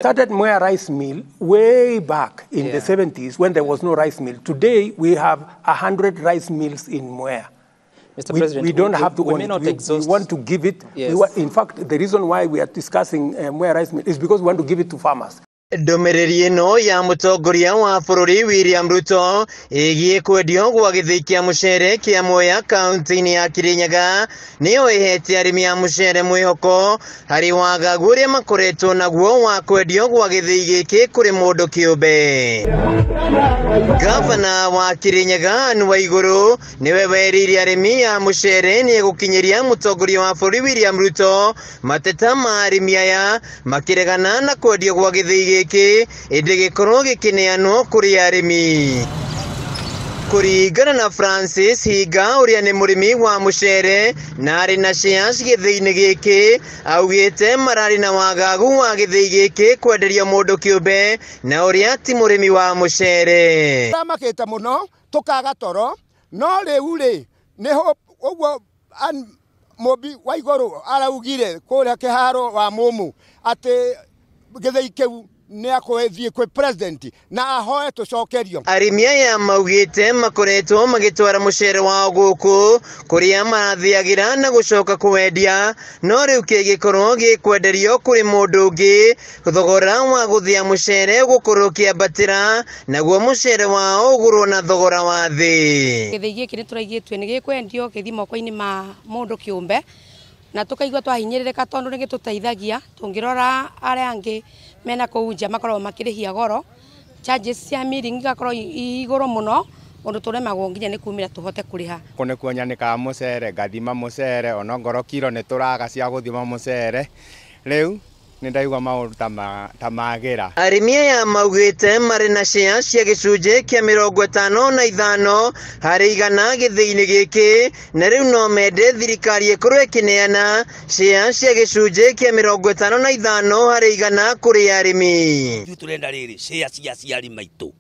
Started Mwea rice mill way back in the 70s when there was no rice mill. Today we have 100 rice mills in Mwea. Mr. President, we don't have to we own may it. not exhaust. We want to give it. Yes. In fact, the reason why we are discussing Mwea rice mill is because we want to give it to farmers. Ndomereri ino ya mutongoria wa bururi William Ruto igie kwendio gwa githii kia mucere kia Mwea kaunti-ini ya Kirinyaga niyo ihete arimi a mucere mwihoko hari wagagu uria makoretwo naguo wa kwendio gwa githii giki kuri mundu kiumbe. Gavana wa Kirinyaga NIWEHERETE niwe werire arimi a mucere ni gukinyiria mutongoria wa bururi William Ruto mateta ma arimi aya makiregana na kwendio gwa githii gikorwo gikineanwo kuri arimi. Kuringana na Francis Higa uria ni murimi wa mucere na ari na shares githii-ini giki augite marari na wagagu wa githii giki kwenderia mundu kiumbe na uria ti murimi wa mucere. Makite muno tukaga toro no riu ri niho uguo mobi wa iguru araugire kuria kiharo wa mumu ati githii kiu ni akwethie kwe president na ahoe tucokerio. Arimi aya maugite makoretwo magitwara mucere wao guku kuria marathiagira na gucoka kwendia no riu kigikorwo gikwenderio kuri mundu ungi thogora wa guthia mucere gukorwo kiambatira naguo mucere wao ugurwo na thogora wa thi. Githii giki ni turaigitwe ni gikwendio githi moko-ini ma mundu kiumbe na tukaigua twahinyirika tondu ni gituteithagia tungirora aria angi mena kuunja makorwo makirihia goro charges cia milling gakorwo iguru muno undu turemagwo nginya ni kumira tuhote kuriha kune kuonyanika mucere gathima mucere ona ngoro kilo ni turaga cia guthima mucere riu ni ndaigua maundu ta magira. Arimi aya maugite mari na shares cia gicunje kia 55 hari igana githii-ini giki na riu no mende thirikari ikorwo ikineana shares cia gicunje kia 55 hari igana kuri arimi. Turenda riri shares cia ciari maitu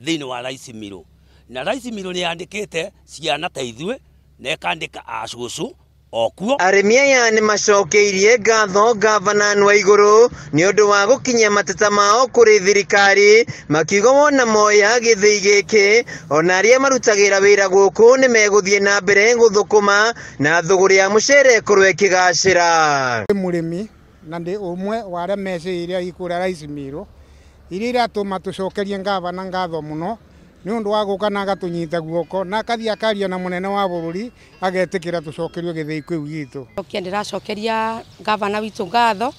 thiini wa rice mill na rice mill ni yandikite ciana ta ithue na ikandika acucu okuo. Arimi aya ni macokeirie ngatho gavana NIWEHERETE ni undu wa gukinyia mateta mao kuri thirikari makiuga wona moya githii giki ona aria marutagira wira guku ni meguthie na mbere guthukuma na thogora ya mucere korwo ikigacira. Murimi na ndi umwe wa aria meciria ikura rice mill iria atuma tucokerie gavana ngatho muno ni undu wa guka na agatunyita guoko na akathia akaria na munene wa bururi agetikira tucokerio githii kiu gitu. Ndiracokeria gavana witu ngatho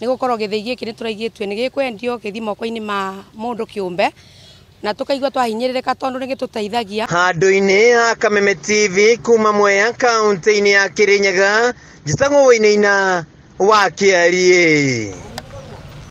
ni gukorwo githii giki ni turaigitwe ni gikwendio githi moko-ini ma mundu kiumbe na tukaigua twahinyirika tondu ni gituteithagia. Handu-ini ha Kameme TV kuma Mwea kaunti-ini ya Kirinyaga njitagwo Wainaina wa Kiarie.